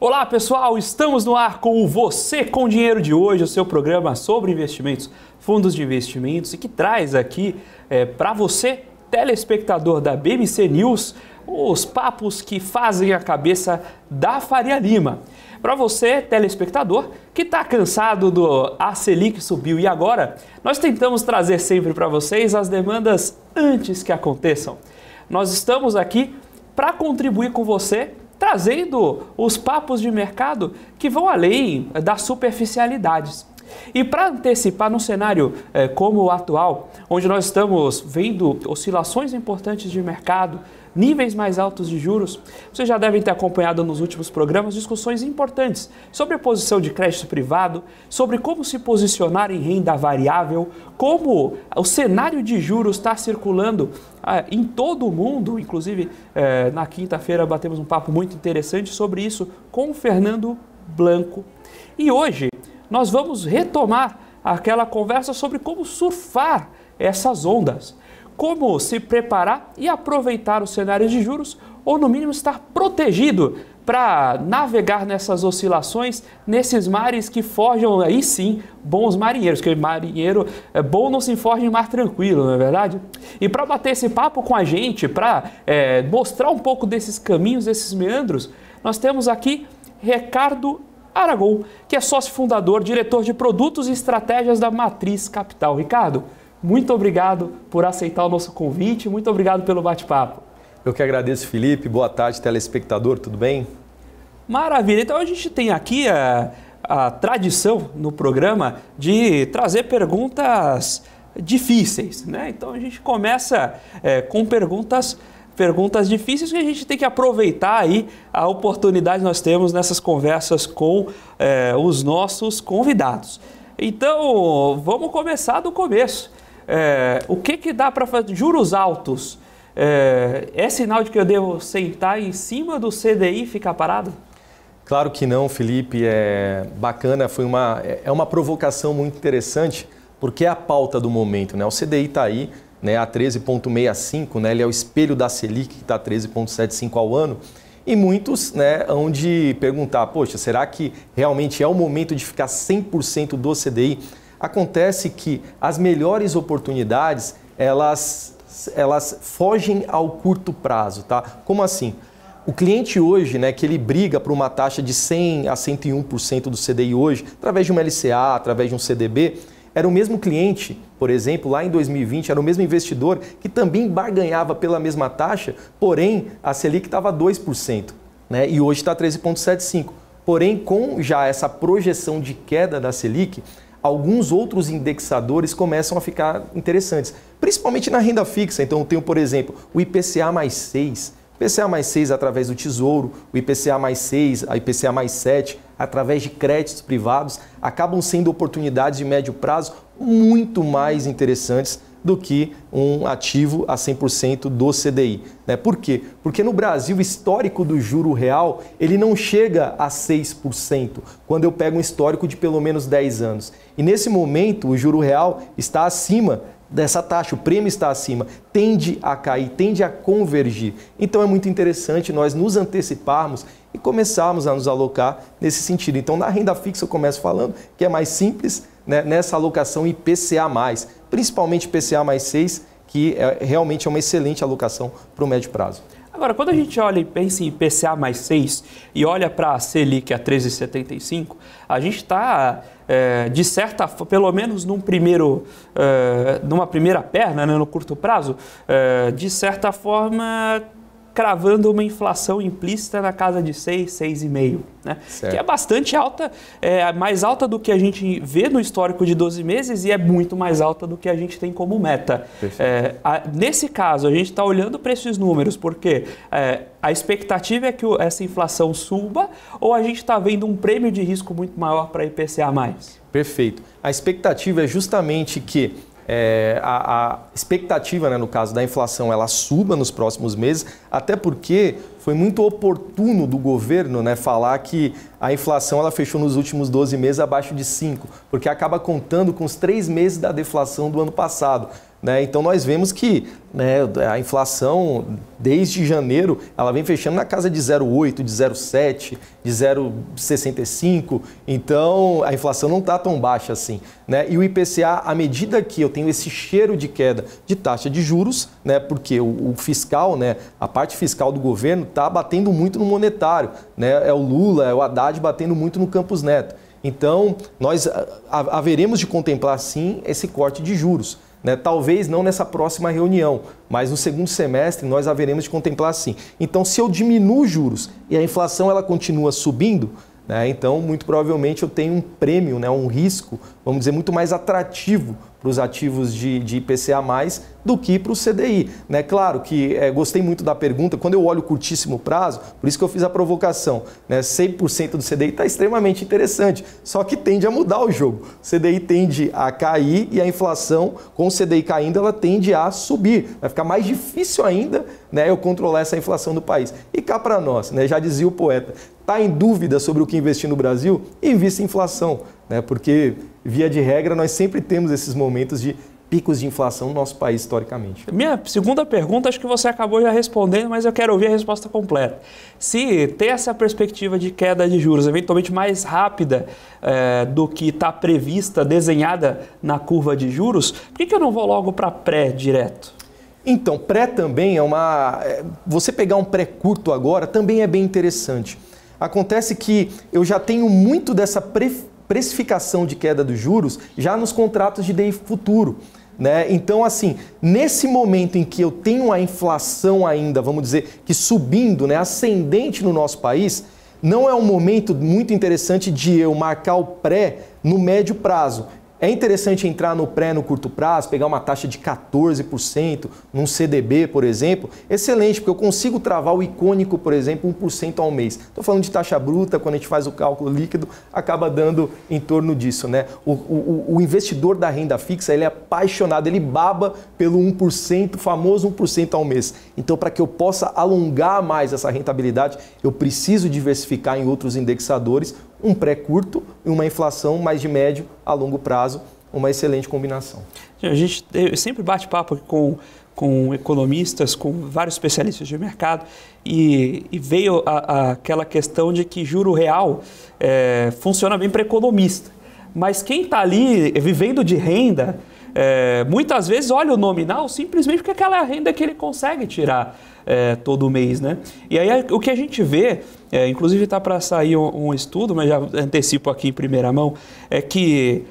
Olá pessoal, estamos no ar com o Você com Dinheiro de hoje, o seu programa sobre investimentos, fundos de investimentos e que traz aqui para você, telespectador da BBC News, os papos que fazem a cabeça da Faria Lima. Para você, telespectador, que está cansado do a Selic subiu e agora, nós tentamos trazer sempre para vocês as demandas antes que aconteçam. Nós estamos aqui para contribuir com você, trazendo os papos de mercado que vão além das superficialidades. E para antecipar num cenário como o atual, onde nós estamos vendo oscilações importantes de mercado, níveis mais altos de juros, vocês já devem ter acompanhado nos últimos programas discussões importantes sobre a posição de crédito privado, sobre como se posicionar em renda variável, como o cenário de juros está circulando em todo o mundo. Inclusive, na quinta-feira batemos um papo muito interessante sobre isso com o Fernando Blanco. E hoje nós vamos retomar aquela conversa sobre como surfar essas ondas, como se preparar e aproveitar o cenário de juros, ou no mínimo estar protegido para navegar nessas oscilações, nesses mares que forjam aí sim bons marinheiros, porque marinheiro bom não se forja em mar tranquilo, não é verdade? E para bater esse papo com a gente, para mostrar um pouco desses caminhos, desses meandros, nós temos aqui Ricardo Aragon, que é sócio fundador, diretor de produtos e estratégias da Matriz Capital. Ricardo, muito obrigado por aceitar o nosso convite, muito obrigado pelo bate-papo. Eu que agradeço, Felipe. Boa tarde, telespectador, tudo bem? Maravilha. Então a gente tem aqui a tradição no programa de trazer perguntas difíceis, né? Então a gente começa com perguntas difíceis que a gente tem que aproveitar aí a oportunidade que nós temos nessas conversas com os nossos convidados. Então vamos começar do começo. O que dá para fazer? Juros altos, é sinal de que eu devo sentar em cima do CDI e ficar parado? Claro que não, Felipe. É bacana, é uma provocação muito interessante, porque é a pauta do momento, né? O CDI está aí, né, a 13,65, né? Ele é o espelho da Selic, que está 13,75 ao ano. E muitos, né, hão de perguntar, poxa, será que realmente é o momento de ficar 100% do CDI? Acontece que as melhores oportunidades, elas fogem ao curto prazo, tá? Como assim? O cliente hoje, né, que ele briga por uma taxa de 100 a 101% do CDI hoje, através de um LCA, através de um CDB, era o mesmo cliente, por exemplo, lá em 2020, era o mesmo investidor que também barganhava pela mesma taxa, porém a Selic estava 2%, né, e hoje está 13,75%. Porém, com já essa projeção de queda da Selic, alguns outros indexadores começam a ficar interessantes, principalmente na renda fixa. Então, eu tenho, por exemplo, o IPCA mais 6, IPCA mais 6 através do Tesouro, o IPCA mais 6, a IPCA mais 7, através de créditos privados, acabam sendo oportunidades de médio prazo muito mais interessantes do que um ativo a 100% do CDI. Né? Por quê? Porque no Brasil, o histórico do juro real, ele não chega a 6%, quando eu pego um histórico de pelo menos 10 anos. E nesse momento, o juro real está acima dessa taxa, o prêmio está acima, tende a cair, tende a convergir. Então é muito interessante nós nos anteciparmos e começarmos a nos alocar nesse sentido. Então na renda fixa eu começo falando que é mais simples, né, nessa alocação IPCA+, principalmente IPCA mais 6, que realmente é uma excelente alocação para o médio prazo. Agora, quando a gente olha e pensa em IPCA mais 6 e olha para a Selic a 13,75, a gente está, de certa forma, pelo menos numa primeira perna, né, no curto prazo, de certa forma, cravando uma inflação implícita na casa de 6, 6,5, né? Que é bastante alta, mais alta do que a gente vê no histórico de 12 meses e é muito mais alta do que a gente tem como meta. Nesse caso, a gente está olhando para esses números porque a expectativa é que essa inflação suba ou a gente está vendo um prêmio de risco muito maior para IPCA+. Perfeito. A expectativa é justamente que a expectativa, né, no caso da inflação, ela suba nos próximos meses, até porque foi muito oportuno do governo, né, falar que a inflação ela fechou nos últimos 12 meses abaixo de 5, porque acaba contando com os 3 meses da deflação do ano passado. né? Então nós vemos que, né, a inflação desde janeiro ela vem fechando na casa de 0,8, de 0,7, de 0,65. Então a inflação não está tão baixa assim, né? E o IPCA, à medida que eu tenho esse cheiro de queda de taxa de juros, né, porque o fiscal, né, a parte fiscal do governo está batendo muito no monetário, né? É o Lula, é o Haddad batendo muito no Campos Neto. Então, nós haveremos de contemplar, sim, esse corte de juros, né? Talvez não nessa próxima reunião, mas no segundo semestre nós haveremos de contemplar, sim. Então, se eu diminuo os juros e a inflação ela continua subindo, né, então, muito provavelmente eu tenho um prêmio, né, um risco, vamos dizer, muito mais atrativo para os ativos de IPCA+, do que para o CDI. Né? Claro que gostei muito da pergunta, quando eu olho o curtíssimo prazo, por isso que eu fiz a provocação, né? 100% do CDI está extremamente interessante, só que tende a mudar o jogo. O CDI tende a cair e a inflação, com o CDI caindo, ela tende a subir. Vai ficar mais difícil ainda, né, eu controlar essa inflação do país. E cá para nós, né, já dizia o poeta, está em dúvida sobre o que investir no Brasil? Invista em inflação, né? Porque, via de regra, nós sempre temos esses momentos de picos de inflação no nosso país, historicamente. Minha segunda pergunta, acho que você acabou já respondendo, mas eu quero ouvir a resposta completa. Se tem essa perspectiva de queda de juros, eventualmente mais rápida do que está prevista, desenhada na curva de juros, por que eu não vou logo para pré direto? Então, pré também é uma... Você pegar um pré curto agora também é bem interessante. Acontece que eu já tenho muito dessa precificação de queda dos juros já nos contratos de DI futuro, né? Então, assim, nesse momento em que eu tenho a inflação ainda, vamos dizer, que subindo, né, ascendente no nosso país, não é um momento muito interessante de eu marcar o pré no médio prazo. É interessante entrar no pré no curto prazo, pegar uma taxa de 14% num CDB, por exemplo. Excelente, porque eu consigo travar o icônico, por exemplo, 1% ao mês. Estou falando de taxa bruta, quando a gente faz o cálculo líquido, acaba dando em torno disso, né? O investidor da renda fixa, ele é apaixonado, ele baba pelo 1%, famoso 1% ao mês. Então, para que eu possa alongar mais essa rentabilidade, eu preciso diversificar em outros indexadores, um pré curto e uma inflação mais de médio a longo prazo, uma excelente combinação. A gente sempre bate papo com economistas, com vários especialistas de mercado e veio aquela questão de que juro real funciona bem para economista. Mas quem está ali vivendo de renda, muitas vezes olha o nominal simplesmente porque é aquela renda que ele consegue tirar todo mês, né? E aí o que a gente vê, inclusive está para sair um estudo, mas já antecipo aqui em primeira mão, é que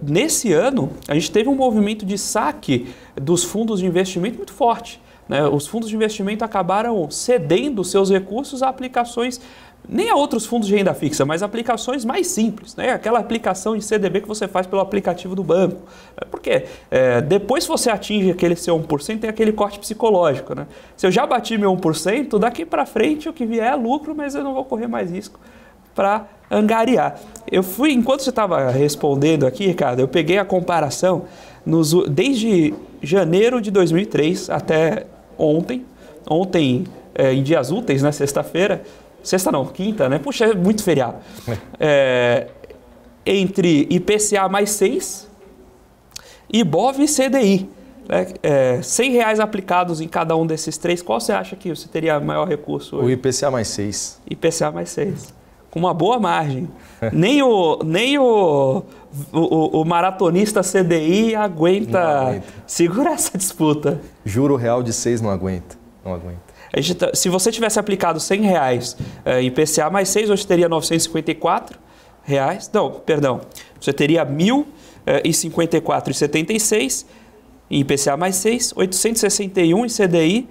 nesse ano a gente teve um movimento de saque dos fundos de investimento muito forte, né? Os fundos de investimento acabaram cedendo seus recursos a aplicações, nem a outros fundos de renda fixa, mas aplicações mais simples, né? Aquela aplicação em CDB que você faz pelo aplicativo do banco. Porque depois que você atinge aquele seu 1%, tem aquele corte psicológico, né? Se eu já bati meu 1%, daqui para frente o que vier é lucro, mas eu não vou correr mais risco para angariar. Enquanto você estava respondendo aqui, Ricardo, eu peguei a comparação desde janeiro de 2003 até ontem em dias úteis, né, sexta-feira, sexta não, quinta, né? Puxa, é muito feriado. Entre IPCA mais 6, IBOV e CDI. Né? R$100 aplicados em cada um desses três, qual você acha que você teria maior recurso hoje? O IPCA mais 6. IPCA mais 6. Com uma boa margem. Nem o maratonista CDI aguenta segurar essa disputa. Juro real de 6 não aguenta. Não aguenta. Se você tivesse aplicado R$100 em IPCA mais 6, hoje teria R$954. Não, perdão. Você teria R$1.054,76 em IPCA mais 6, 861 em CDI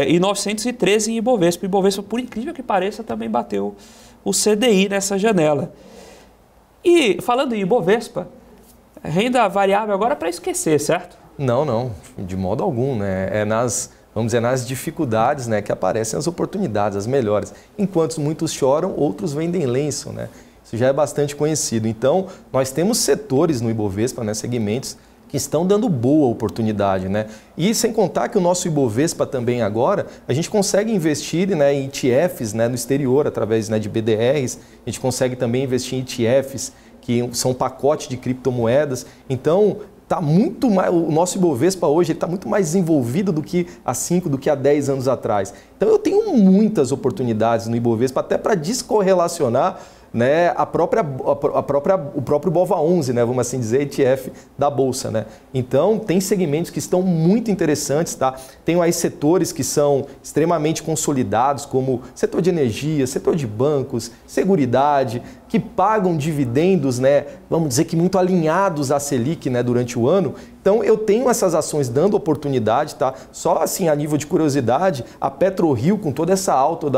e 913 em Ibovespa. O Ibovespa, por incrível que pareça, também bateu o CDI nessa janela. E falando em Ibovespa, renda variável agora para esquecer, certo? Não, de modo algum, né? Vamos dizer, nas dificuldades, né, que aparecem as oportunidades, as melhores. Enquanto muitos choram, outros vendem lenço, né? Isso já é bastante conhecido. Então, nós temos setores no Ibovespa, né, segmentos, que estão dando boa oportunidade, né? E sem contar que o nosso Ibovespa também agora, a gente consegue investir, né, em ETFs, né, no exterior, através, né, de BDRs, a gente consegue também investir em ETFs, que são pacotes de criptomoedas. Então, tá muito mais, o nosso Ibovespa hoje está muito mais desenvolvido do que há 5, do que há 10 anos atrás. Então eu tenho muitas oportunidades no Ibovespa até para descorrelacionar, né, o próprio BOVA11, né, vamos assim dizer, ETF da Bolsa, né? Então, tem segmentos que estão muito interessantes, tá? Tem aí setores que são extremamente consolidados, como setor de energia, setor de bancos, seguridade, que pagam dividendos, né, vamos dizer que muito alinhados à Selic, né, durante o ano. Então, eu tenho essas ações dando oportunidade, tá? Só assim, a nível de curiosidade, a PetroRio, com toda essa alta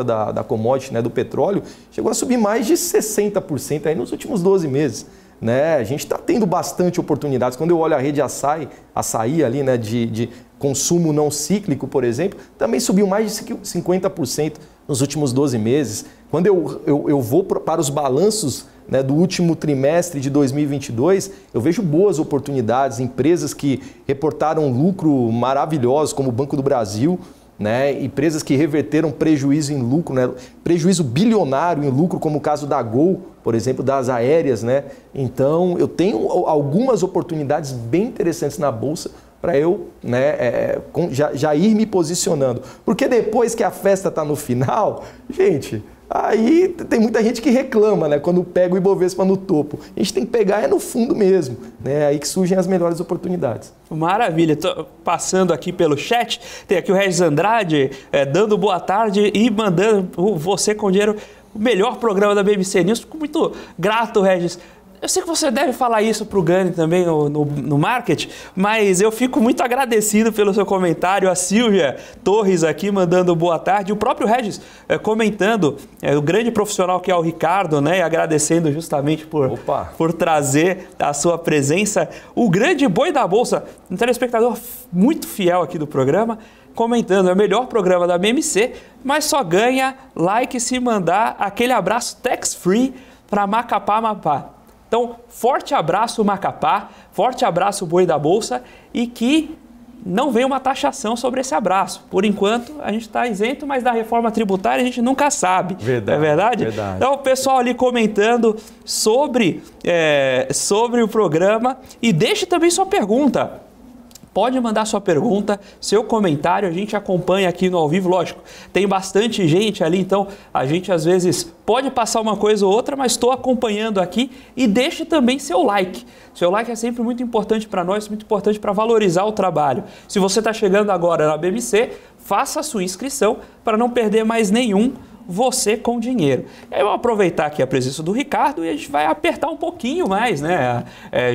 da commodity, né, do petróleo, chegou a subir mais de 60% aí nos últimos 12 meses. Né? A gente está tendo bastante oportunidades. Quando eu olho a rede açaí ali, né, de consumo não cíclico, por exemplo, também subiu mais de 50% nos últimos 12 meses. Quando eu vou para os balanços, né, do último trimestre de 2022, eu vejo boas oportunidades, empresas que reportaram lucro maravilhoso, como o Banco do Brasil, né, empresas que reverteram prejuízo em lucro, né, prejuízo bilionário em lucro, como o caso da Gol, por exemplo, das aéreas, né? Então, eu tenho algumas oportunidades bem interessantes na Bolsa para eu, né, já ir me posicionando. Porque depois que a festa está no final, gente, aí tem muita gente que reclama, né, quando pega o Ibovespa no topo. A gente tem que pegar no fundo mesmo, né? Aí que surgem as melhores oportunidades. Maravilha, tô passando aqui pelo chat, tem aqui o Regis Andrade dando boa tarde e mandando Você com Dinheiro, o melhor programa da BBC News. Fico muito grato, Regis. Eu sei que você deve falar isso para o Gani também no marketing, mas eu fico muito agradecido pelo seu comentário. A Silvia Torres aqui mandando boa tarde. O próprio Regis comentando, o grande profissional que é o Ricardo, né, e agradecendo justamente por trazer a sua presença. O grande boi da Bolsa, um telespectador muito fiel aqui do programa, comentando, é o melhor programa da BMC, mas só ganha like se mandar aquele abraço tax-free para Macapá, Amapá. Então, forte abraço Macapá, forte abraço Boi da Bolsa e que não venha uma taxação sobre esse abraço. Por enquanto, a gente está isento, mas da reforma tributária a gente nunca sabe. Verdade, é verdade? Verdade. Então, o pessoal ali comentando sobre o programa e deixe também sua pergunta. Pode mandar sua pergunta, seu comentário, a gente acompanha aqui no ao vivo, lógico, tem bastante gente ali, então a gente às vezes pode passar uma coisa ou outra, mas estou acompanhando aqui e deixe também seu like. Seu like é sempre muito importante para nós, muito importante para valorizar o trabalho. Se você está chegando agora na BMC, faça a sua inscrição para não perder mais nenhum Você com Dinheiro. E aí eu vou aproveitar aqui a presença do Ricardo e a gente vai apertar um pouquinho mais, né?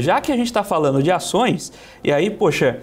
Já que a gente está falando de ações, e aí, poxa,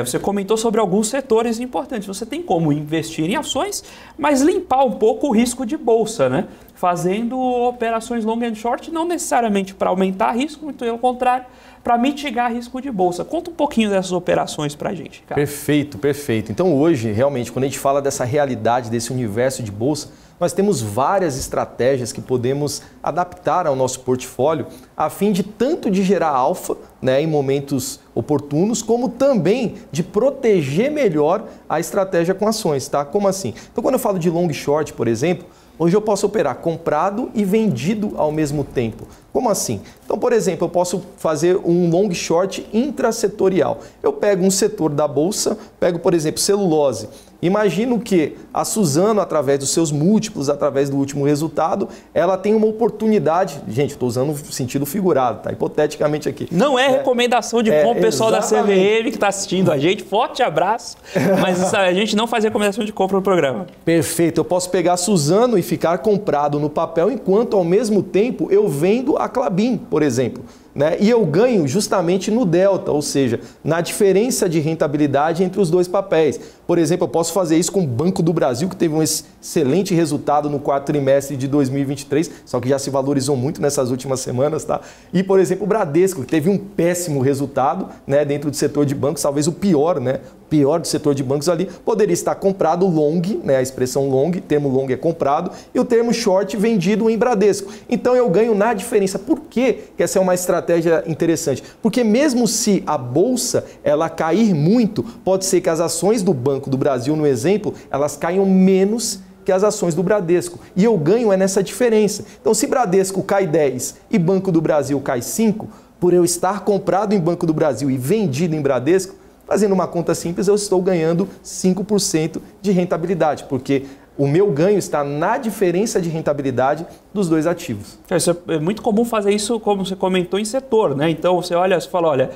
você comentou sobre alguns setores importantes. Você tem como investir em ações, mas limpar um pouco o risco de bolsa, né? Fazendo operações long and short, não necessariamente para aumentar risco, muito pelo contrário, para mitigar risco de bolsa. Conta um pouquinho dessas operações para a gente, cara. Perfeito, perfeito. Então hoje, realmente, quando a gente fala dessa realidade, desse universo de bolsa, nós temos várias estratégias que podemos adaptar ao nosso portfólio a fim de tanto de gerar alfa, né, em momentos oportunos, como também de proteger melhor a estratégia com ações, tá? Como assim? Então, quando eu falo de long short, por exemplo, hoje eu posso operar comprado e vendido ao mesmo tempo. Como assim? Então, por exemplo, eu posso fazer um long short intrasetorial. Eu pego um setor da bolsa, pego, por exemplo, celulose. Imagino que a Suzano, através dos seus múltiplos, através do último resultado, ela tem uma oportunidade, gente, estou usando o sentido figurado, tá? Hipoteticamente aqui. Não é recomendação de compra, pessoal da CVM que está assistindo a gente, forte abraço, mas a gente não faz recomendação de compra no programa. Perfeito, eu posso pegar a Suzano e ficar comprado no papel, enquanto ao mesmo tempo eu vendo a Klabin, por exemplo. Né? E eu ganho justamente no delta, ou seja, na diferença de rentabilidade entre os dois papéis. Por exemplo, eu posso fazer isso com o Banco do Brasil, que teve um excelente resultado no quarto trimestre de 2023, só que já se valorizou muito nessas últimas semanas, tá? E, por exemplo, o Bradesco, que teve um péssimo resultado, né, dentro do setor de bancos, talvez o pior, né? Pior do setor de bancos ali, poderia estar comprado long, né, a expressão long, o termo long é comprado, e o termo short vendido em Bradesco. Então eu ganho na diferença. Por que essa é uma estratégia interessante? Porque mesmo se a bolsa ela cair muito, pode ser que as ações do Banco do Brasil, no exemplo, elas caiam menos que as ações do Bradesco. E eu ganho nessa diferença. Então se Bradesco cai 10 e Banco do Brasil cai 5, por eu estar comprado em Banco do Brasil e vendido em Bradesco, fazendo uma conta simples, eu estou ganhando 5% de rentabilidade, porque o meu ganho está na diferença de rentabilidade dos dois ativos. Isso é muito comum fazer isso, como você comentou, em setor, né? Então você olha, você fala, olha,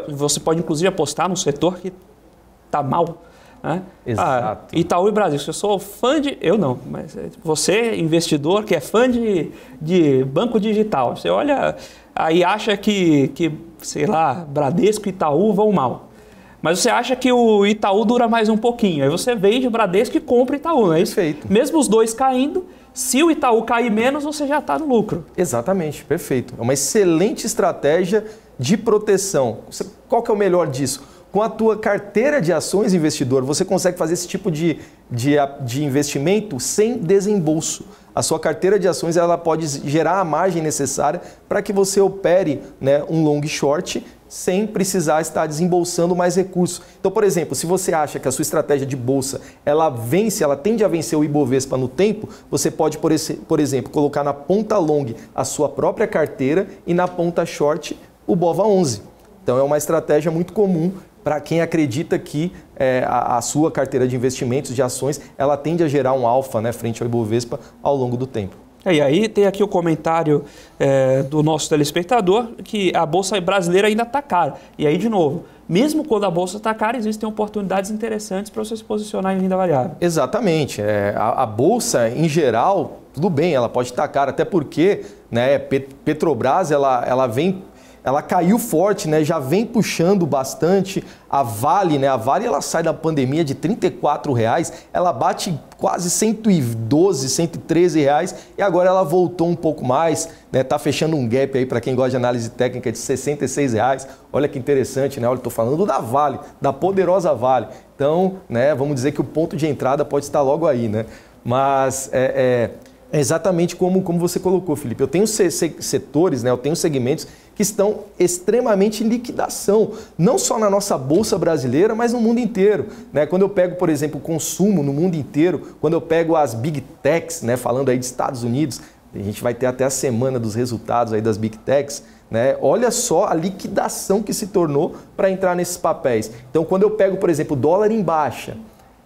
você pode inclusive apostar num setor que está mal. Né? Exato. Itaú e Bradesco, eu sou fã de... Eu não, mas você, investidor, que é fã de banco digital, você olha aí acha que, sei lá, Bradesco e Itaú vão mal. Mas você acha que o Itaú dura mais um pouquinho. Aí você vende o Bradesco e compra o Itaú, não é isso? Perfeito. Mesmo os dois caindo, se o Itaú cair menos, você já está no lucro. Exatamente, perfeito. É uma excelente estratégia de proteção. Qual que é o melhor disso? Com a tua carteira de ações, investidor, você consegue fazer esse tipo de investimento sem desembolso. A sua carteira de ações ela pode gerar a margem necessária para que você opere, né, um long short sem precisar estar desembolsando mais recursos. Então, por exemplo, se você acha que a sua estratégia de bolsa ela tende a vencer o Ibovespa no tempo, você pode, por exemplo, colocar na ponta long a sua própria carteira e na ponta short o BOVA11. Então, é uma estratégia muito comum para quem acredita que a sua carteira de investimentos, de ações, ela tende a gerar um alfa, né, frente ao Ibovespa ao longo do tempo. E aí tem aqui o comentário do nosso telespectador que a Bolsa brasileira ainda está cara. E aí, de novo, mesmo quando a Bolsa está cara, existem oportunidades interessantes para você se posicionar em renda variável. Exatamente. A Bolsa, em geral, tudo bem, ela pode estar cara, até porque, né, Petrobras ela caiu forte, né? Já vem puxando bastante. A Vale, né? A Vale ela sai da pandemia de R$ 34,00, ela bate quase R$ 112, R$ 113,00 e agora ela voltou um pouco mais, né? Tá fechando um gap aí para quem gosta de análise técnica de R$ 66,00. Olha que interessante, né? Olha, estou falando da Vale, da poderosa Vale. Então, né? Vamos dizer que o ponto de entrada pode estar logo aí, né? Mas é exatamente como você colocou, Felipe. Eu tenho setores, né? Eu tenho segmentos que estão extremamente em liquidação, não só na nossa Bolsa brasileira, mas no mundo inteiro. Né? Quando eu pego, por exemplo, o consumo no mundo inteiro, quando eu pego as Big Techs, né? Falando aí de Estados Unidos, a gente vai ter até a semana dos resultados aí das Big Techs, né? Olha só a liquidação que se tornou para entrar nesses papéis. Então, quando eu pego, por exemplo, o dólar em baixa,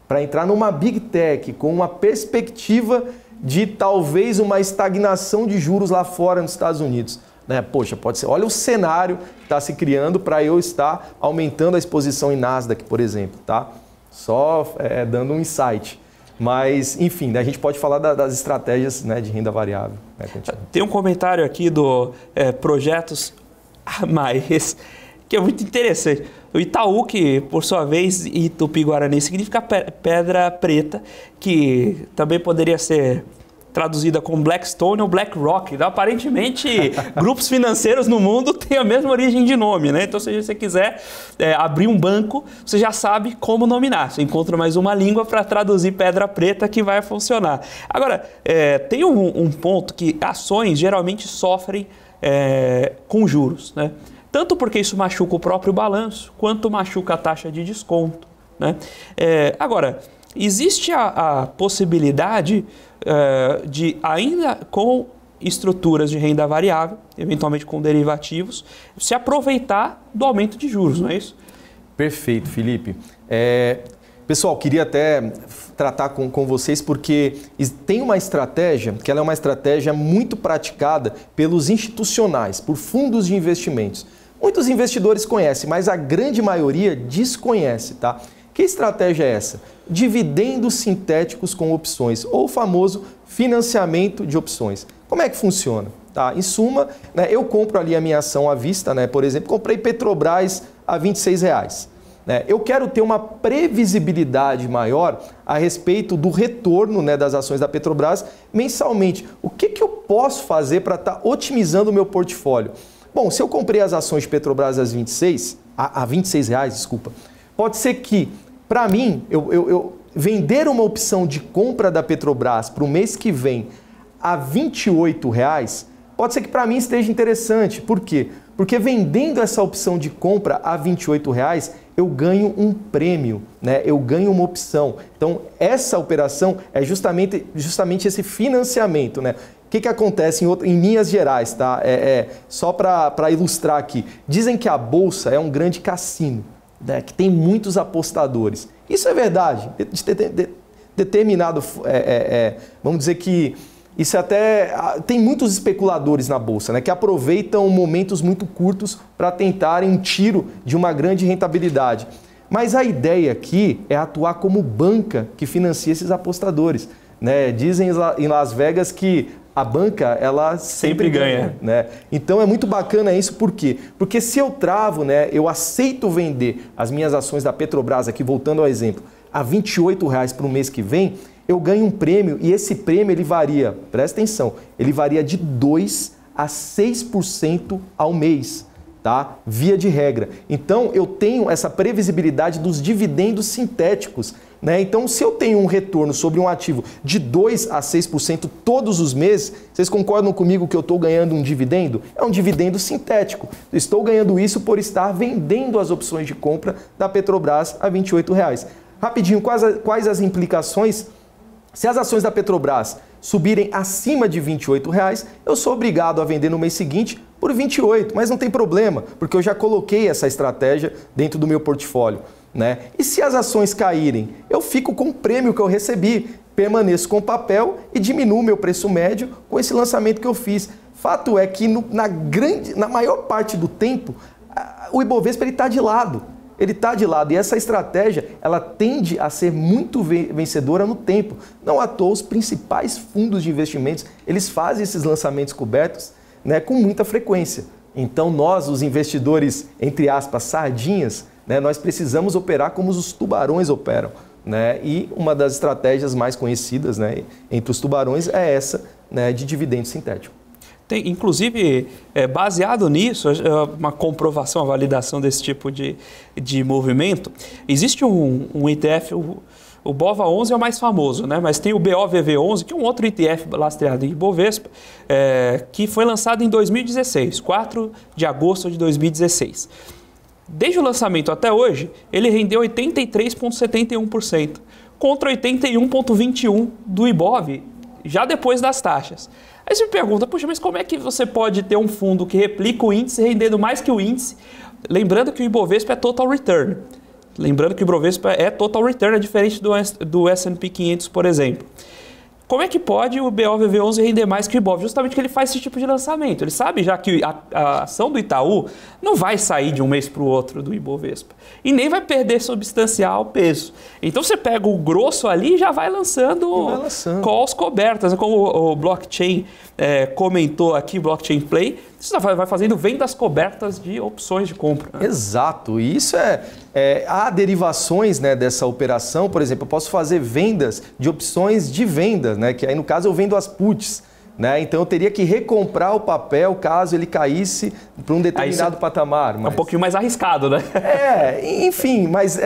para entrar numa Big Tech com uma perspectiva de talvez uma estagnação de juros lá fora nos Estados Unidos. Né? Poxa, pode ser. Olha o cenário que está se criando para eu estar aumentando a exposição em Nasdaq, por exemplo. Tá? Só dando um insight. Mas, enfim, né, a gente pode falar das estratégias, né, de renda variável. Né, tem um comentário aqui do Projetos a Mais, que é muito interessante. O Itaú, que por sua vez, Itupi-Guarani, significa pedra preta, que também poderia ser traduzida como Blackstone ou BlackRock. Então, aparentemente, grupos financeiros no mundo têm a mesma origem de nome, né? Então, se você quiser abrir um banco, você já sabe como nominar. Você encontra mais uma língua para traduzir pedra preta que vai funcionar. Agora, tem um ponto que ações geralmente sofrem com juros, né? Tanto porque isso machuca o próprio balanço, quanto machuca a taxa de desconto, né? Agora, existe a possibilidade de, ainda com estruturas de renda variável, eventualmente com derivativos, se aproveitar do aumento de juros, não é isso? Perfeito, Felipe. Pessoal, queria até tratar com vocês porque tem uma estratégia, que ela é uma estratégia muito praticada pelos institucionais, por fundos de investimentos. Muitos investidores conhecem, mas a grande maioria desconhece, tá? Que estratégia é essa? Dividendos sintéticos com opções, ou o famoso financiamento de opções. Como é que funciona? Tá? Em suma, né, eu compro ali a minha ação à vista, né? Por exemplo, comprei Petrobras a R$ 26,00. Né? Eu quero ter uma previsibilidade maior a respeito do retorno, né, das ações da Petrobras mensalmente. O que eu posso fazer para estar otimizando o meu portfólio? Bom, se eu comprei as ações de Petrobras a R$ 26,00, desculpa, pode ser que, para mim, eu vender uma opção de compra da Petrobras para o mês que vem a R$ 28,00, pode ser que para mim esteja interessante. Por quê? Porque vendendo essa opção de compra a R$ 28,00, eu ganho um prêmio, né? Eu ganho uma opção. Então, essa operação é justamente esse financiamento, né? O que acontece em Minas Gerais, tá? Só para ilustrar aqui. Dizem que a Bolsa é um grande cassino, né, que tem muitos apostadores. Isso é verdade. Determinado, vamos dizer que isso até tem muitos especuladores na Bolsa, né, que aproveitam momentos muito curtos para tentarem um tiro de uma grande rentabilidade. Mas a ideia aqui é atuar como banca que financia esses apostadores, né? Dizem em Las Vegas que a banca, ela sempre ganha, né? Então é muito bacana isso, por quê? Porque se eu travo, né, eu aceito vender as minhas ações da Petrobras, aqui voltando ao exemplo, a R$ 28,00 para o mês que vem, eu ganho um prêmio e esse prêmio ele varia, presta atenção, ele varia de 2% a 6% ao mês. Tá? Via de regra. Então, eu tenho essa previsibilidade dos dividendos sintéticos, né? Então, se eu tenho um retorno sobre um ativo de 2% a 6% todos os meses, vocês concordam comigo que eu estou ganhando um dividendo? É um dividendo sintético. Estou ganhando isso por estar vendendo as opções de compra da Petrobras a R$ 28,00. Rapidinho, quais as implicações? Se as ações da Petrobras subirem acima de R$ 28,00, eu sou obrigado a vender no mês seguinte por 28, mas não tem problema, porque eu já coloquei essa estratégia dentro do meu portfólio, né? E se as ações caírem, eu fico com o prêmio que eu recebi, permaneço com o papel e diminuo meu preço médio com esse lançamento que eu fiz. Fato é que na maior parte do tempo, o Ibovespa está de lado. Ele está de lado e essa estratégia ela tende a ser muito vencedora no tempo. Não à toa, os principais fundos de investimentos eles fazem esses lançamentos cobertos, né, com muita frequência. Então nós, os investidores, entre aspas, sardinhas, né, nós precisamos operar como os tubarões operam, né? E uma das estratégias mais conhecidas, né, entre os tubarões é essa, né, de dividendo sintético. Tem, inclusive, baseado nisso, uma comprovação, uma validação desse tipo de movimento, existe um ETF, o BOVA11 é o mais famoso, né? Mas tem o BOVV11, que é um outro ETF lastreado em Ibovespa, que foi lançado em 2016, 4 de agosto de 2016. Desde o lançamento até hoje, ele rendeu 83,71%, contra 81,21% do Ibov, já depois das taxas. Aí você me pergunta, puxa, mas como é que você pode ter um fundo que replica o índice rendendo mais que o índice? Lembrando que o Ibovespa é total return. Lembrando que o Ibovespa é total return, é diferente do S&P 500, por exemplo. Como é que pode o BOVV11 render mais que o Ibov? Justamente porque ele faz esse tipo de lançamento. Ele sabe já que a ação do Itaú não vai sair de um mês para o outro do Ibovespa. E nem vai perder substancial peso. Então você pega o grosso ali e já vai lançando calls cobertas. Como o blockchain comentou aqui, blockchain play, você vai fazendo vendas cobertas de opções de compra. Né? Exato. E isso há derivações, né, dessa operação. Por exemplo, eu posso fazer vendas de opções de venda, né, que aí no caso eu vendo as puts. Né? Então eu teria que recomprar o papel caso ele caísse para um determinado patamar. Mas... É um pouquinho mais arriscado, né? Enfim, mas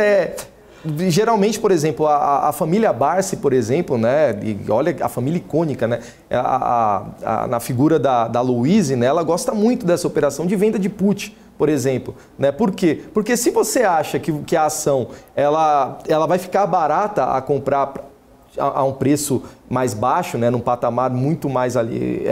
geralmente, por exemplo, a família Barsi, por exemplo, né? E olha a família icônica, né? Na figura da Louise, né? Ela gosta muito dessa operação de venda de put, por exemplo. Né? Por quê? Porque se você acha que a ação ela vai ficar barata a comprar a um preço mais baixo, né, num patamar muito mais ali,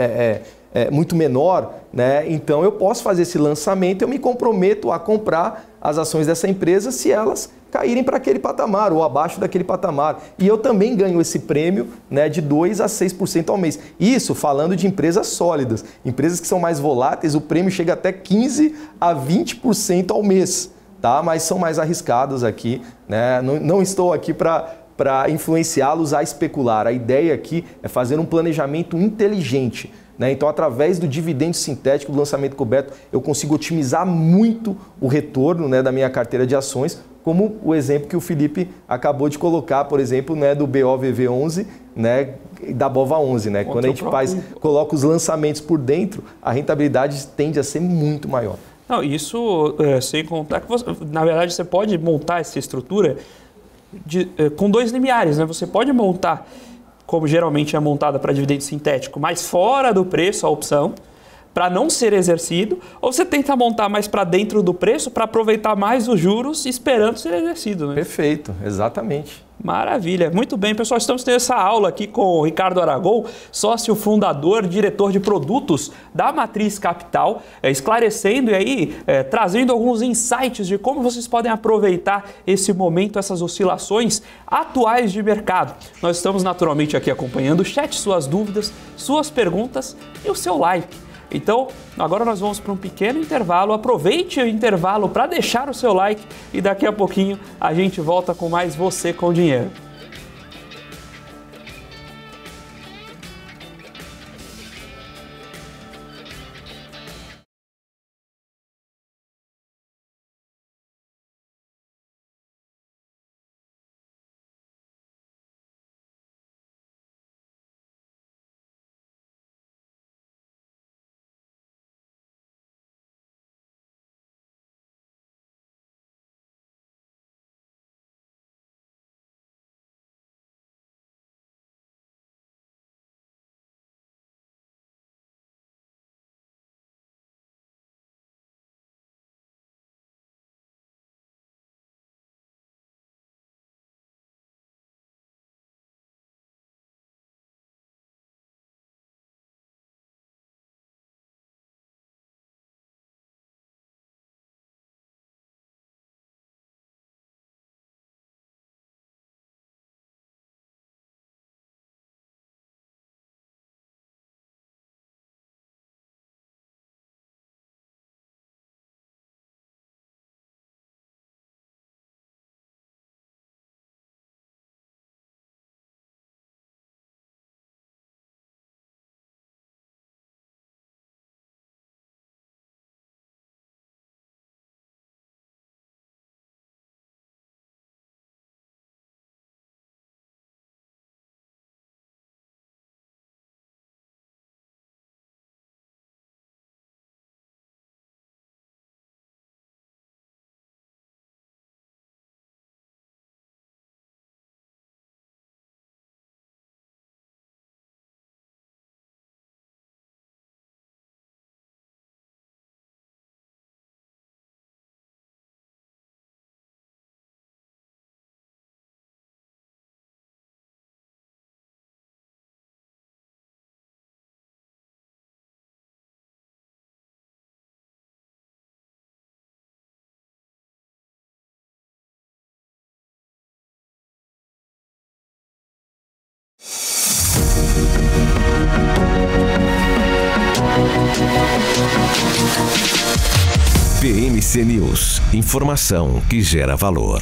muito menor, né, então eu posso fazer esse lançamento, eu me comprometo a comprar as ações dessa empresa se elas caírem para aquele patamar ou abaixo daquele patamar. E eu também ganho esse prêmio, né, de 2% a 6% ao mês. Isso falando de empresas sólidas. Empresas que são mais voláteis, o prêmio chega até 15% a 20% ao mês, tá? Mas são mais arriscados aqui, né? Não estou aqui para influenciá-los a especular. A ideia aqui é fazer um planejamento inteligente. Né? Então, através do dividendo sintético, do lançamento coberto, eu consigo otimizar muito o retorno, né, da minha carteira de ações, como o exemplo que o Felipe acabou de colocar, por exemplo, né, do BOVV11, né, da BOVA11. Né? Quando a gente coloca os lançamentos por dentro, a rentabilidade tende a ser muito maior. Não, isso sem contar que, na verdade, você pode montar essa estrutura com dois limiares, né? Você pode montar, como geralmente é montada para dividendo sintético, mais fora do preço a opção, para não ser exercido, ou você tenta montar mais para dentro do preço para aproveitar mais os juros esperando ser exercido, né? Perfeito, exatamente. Maravilha. Muito bem, pessoal. Estamos tendo essa aula aqui com o Ricardo Aragon, sócio fundador, diretor de produtos da Matriz Capital, esclarecendo e aí trazendo alguns insights de como vocês podem aproveitar esse momento, essas oscilações atuais de mercado. Nós estamos naturalmente aqui acompanhando o chat, suas dúvidas, suas perguntas e o seu like. Então, agora nós vamos para um pequeno intervalo. Aproveite o intervalo para deixar o seu like e daqui a pouquinho a gente volta com mais Você com Dinheiro. BMC News, informação que gera valor.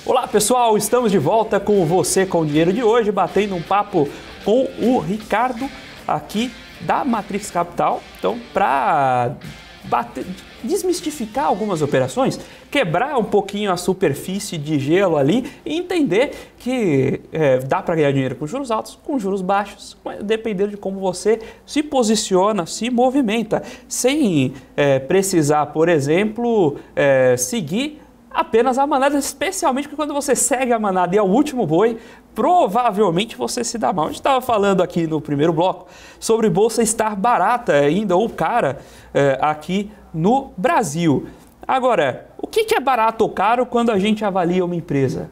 Olá pessoal, estamos de volta com Você com Dinheiro de hoje, batendo um papo com o Ricardo aqui da Matriz Capital. Então, para desmistificar algumas operações, quebrar um pouquinho a superfície de gelo ali e entender que dá para ganhar dinheiro com juros altos, com juros baixos, dependendo de como você se posiciona, se movimenta, sem precisar, por exemplo, seguir apenas a manada, especialmente porque quando você segue a manada e é o último boi, provavelmente você se dá mal. A gente estava falando aqui no primeiro bloco sobre bolsa estar barata ainda ou cara aqui no Brasil. Agora, o que é barato ou caro quando a gente avalia uma empresa?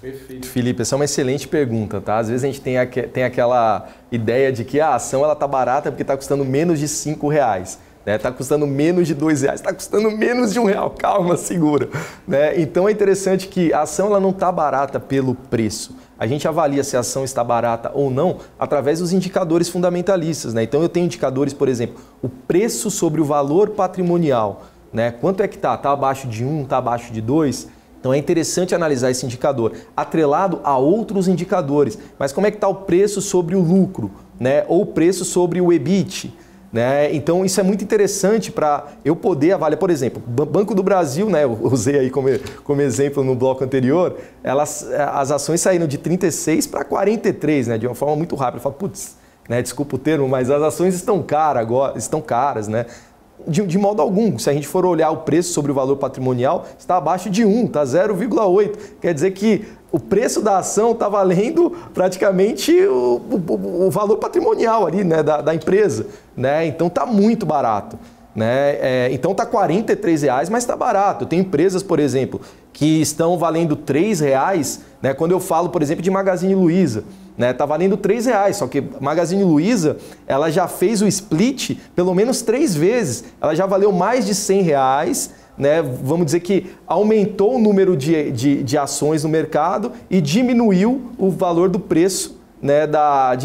Perfeito, Felipe. Essa é uma excelente pergunta, tá? Às vezes a gente tem aquela ideia de que a ação ela tá barata porque está custando menos de R$5. Está custando menos de R$2, está custando menos de R$1. Calma, segura. Né? Então é interessante que a ação ela não está barata pelo preço. A gente avalia se a ação está barata ou não através dos indicadores fundamentalistas. Né? Então eu tenho indicadores, por exemplo, o preço sobre o valor patrimonial. Né? Quanto é que está? Está abaixo de 1, está abaixo de 2? Então é interessante analisar esse indicador, atrelado a outros indicadores. Mas como é que está o preço sobre o lucro? Né? Ou o preço sobre o EBIT? Né? Então isso é muito interessante para eu poder avaliar, por exemplo, Banco do Brasil, né? Eu usei aí como exemplo no bloco anterior, as ações saíram de 36 para 43, né? De uma forma muito rápida. Eu falo, putz, né? Desculpa o termo, mas as ações estão caras agora, né? de modo algum. Se a gente for olhar o preço sobre o valor patrimonial, está abaixo de 1, está 0,8. Quer dizer que o preço da ação está valendo praticamente o valor patrimonial ali, né, da empresa. Né? Então está muito barato. Né? Então está R$ 43,00, mas está barato. Tem empresas, por exemplo, que estão valendo R$ 3,00, né? Quando eu falo, por exemplo, de Magazine Luiza, né? Tá valendo R$ 3,00, só que Magazine Luiza, ela já fez o split pelo menos 3 vezes, ela já valeu mais de R$ 100,00, né? Vamos dizer que aumentou o número de ações no mercado e diminuiu o valor do preço, né, da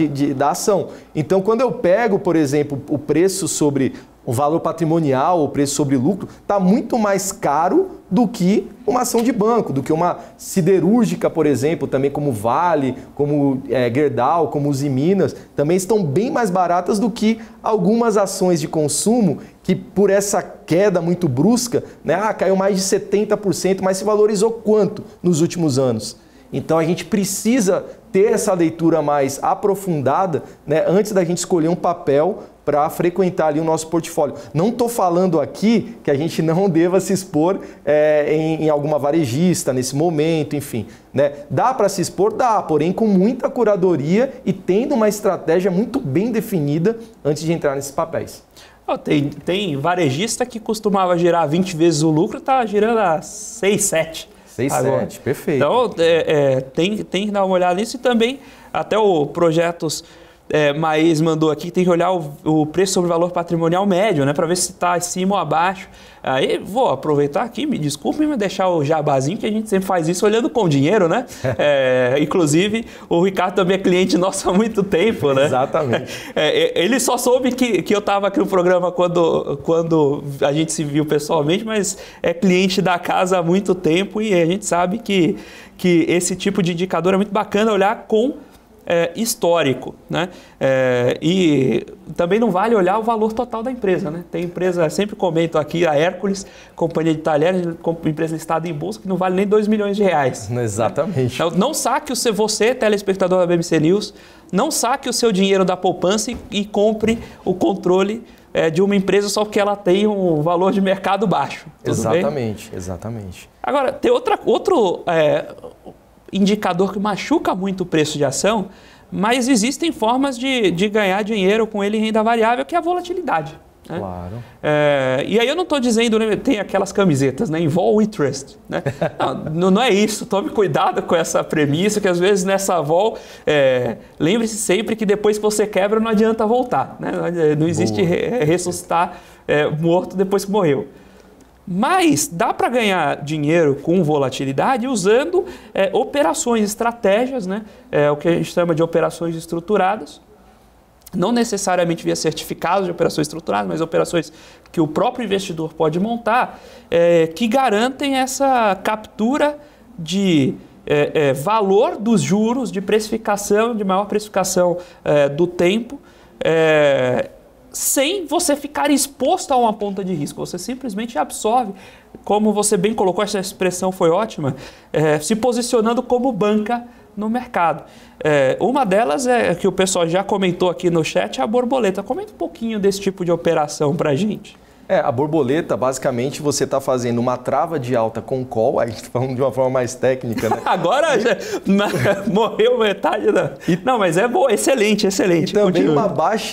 ação. Então, quando eu pego, por exemplo, o preço sobre o valor patrimonial, o preço sobre lucro, está muito mais caro do que uma ação de banco, do que uma siderúrgica, por exemplo, também como Vale, como Gerdau, como Usiminas, também estão bem mais baratas do que algumas ações de consumo que, por essa queda muito brusca, né, caiu mais de 70%, mas se valorizou quanto nos últimos anos? Então a gente precisa ter essa leitura mais aprofundada, né, antes da gente escolher um papel para frequentar ali o nosso portfólio. Não estou falando aqui que a gente não deva se expor em alguma varejista nesse momento, enfim. Né? Dá para se expor? Dá, porém com muita curadoria e tendo uma estratégia muito bem definida antes de entrar nesses papéis. Tem varejista que costumava girar 20 vezes o lucro, está girando a 6, 7. 6, 7, perfeito. Então, tem que dar uma olhada nisso e também até o Projetos Maes mandou aqui que tem que olhar o preço sobre o valor patrimonial médio, né, para ver se está acima ou abaixo. Aí vou aproveitar aqui, me desculpe, me deixar o jabazinho, que a gente sempre faz isso olhando com dinheiro, né? Inclusive, o Ricardo também é cliente nosso há muito tempo, né? Exatamente. Ele só soube que eu estava aqui no programa quando a gente se viu pessoalmente, mas é cliente da casa há muito tempo e a gente sabe que esse tipo de indicador é muito bacana olhar com histórico, né? E também não vale olhar o valor total da empresa, né? Tem empresa, sempre comento aqui, a Hércules, companhia de talheres, empresa listada em bolsa, que não vale nem R$2 milhões. Exatamente. Né? Não saque você, telespectador da BBC News, não saque o seu dinheiro da poupança e compre o controle de uma empresa só porque ela tem um valor de mercado baixo. Exatamente, exatamente. Agora, tem outro indicador que machuca muito o preço de ação, mas existem formas de ganhar dinheiro com ele em renda variável, que é a volatilidade. Né? Claro. E aí eu não estou dizendo, né, tem aquelas camisetas, né, Vol We Trust. Né? Não é isso, tome cuidado com essa premissa, que às vezes nessa Vol, lembre-se sempre que depois que você quebra não adianta voltar. Né? Não existe ressuscitar morto depois que morreu. Mas dá para ganhar dinheiro com volatilidade usando operações, estratégias, né? O que a gente chama de operações estruturadas. Não necessariamente via certificados de operações estruturadas, mas operações que o próprio investidor pode montar, que garantem essa captura de valor dos juros, de precificação, de maior precificação do tempo, sem você ficar exposto a uma ponta de risco. Você simplesmente absorve, como você bem colocou, essa expressão foi ótima, se posicionando como banca no mercado. Uma delas é que o pessoal já comentou aqui no chat, é a borboleta. Comenta um pouquinho desse tipo de operação para a gente. A borboleta, basicamente, você está fazendo uma trava de alta com call, aí falando de uma forma mais técnica, né? Agora já morreu metade da... Não, mas é bom, excelente. E também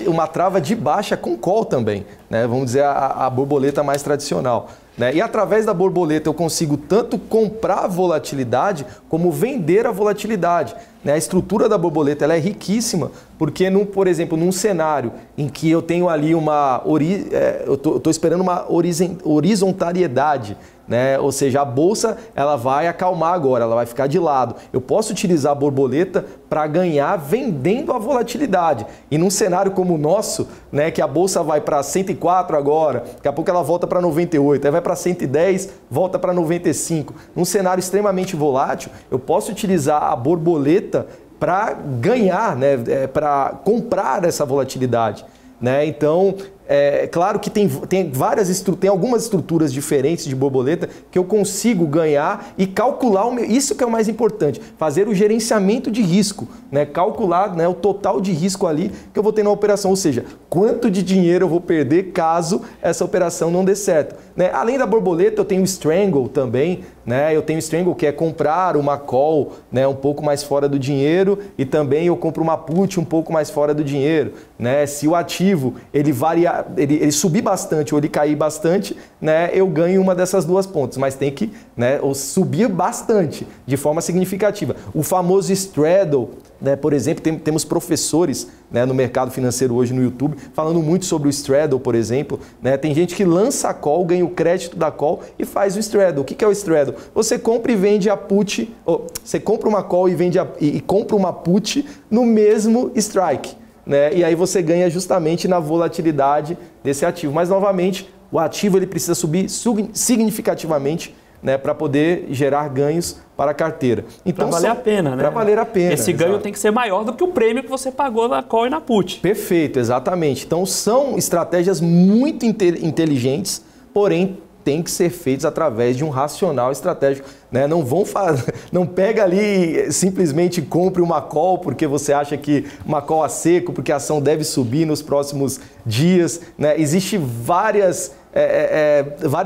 uma trava de baixa com call também, né? Vamos dizer, a borboleta mais tradicional. Né? E através da borboleta eu consigo tanto comprar a volatilidade como vender a volatilidade. Né? A estrutura da borboleta ela é riquíssima, porque, por exemplo, num cenário em que eu tenho ali eu estou esperando uma horizontariedade, né? Ou seja, a bolsa ela vai acalmar agora, ela vai ficar de lado. Eu posso utilizar a borboleta para ganhar vendendo a volatilidade. E num cenário como o nosso, né, que a bolsa vai para 104 agora, daqui a pouco ela volta para 98, aí vai para 110, volta para 95. Num cenário extremamente volátil, eu posso utilizar a borboleta para ganhar, né, para comprar essa volatilidade. Né? Então, Claro que tem algumas estruturas diferentes de borboleta que eu consigo ganhar e calcular isso que é o mais importante, fazer o gerenciamento de risco, né? Calcular, né, o total de risco ali que eu vou ter na operação, ou seja, quanto de dinheiro eu vou perder caso essa operação não dê certo, né? Além da borboleta, eu tenho o Strangle também, né? Eu tenho o Strangle, que é comprar uma call, né, um pouco mais fora do dinheiro, e também eu compro uma put um pouco mais fora do dinheiro, né? Se o ativo ele subir bastante ou ele cair bastante, né, eu ganho uma dessas duas pontas, mas tem que, né, subir bastante, de forma significativa. O famoso straddle, né, por exemplo, temos professores, né, no mercado financeiro hoje no YouTube falando muito sobre o straddle, por exemplo, né? Tem gente que lança a call, ganha o crédito da call e faz o straddle. O que é o straddle? Você compra e vende a put, você compra uma call e compra uma put no mesmo strike, né? E aí você ganha justamente na volatilidade desse ativo. Mas, novamente, o ativo ele precisa subir significativamente, né, para poder gerar ganhos para a carteira. Então, para valer a pena, né? Para valer a pena. Esse ganho tem que ser maior do que o prêmio que você pagou na call e na put. Perfeito, exatamente. Então, são estratégias muito inteligentes, porém, tem que ser feitos através de um racional estratégico, né? Não pega ali simplesmente compre uma call porque você acha que uma call a seco, porque a ação deve subir nos próximos dias, né? Existem várias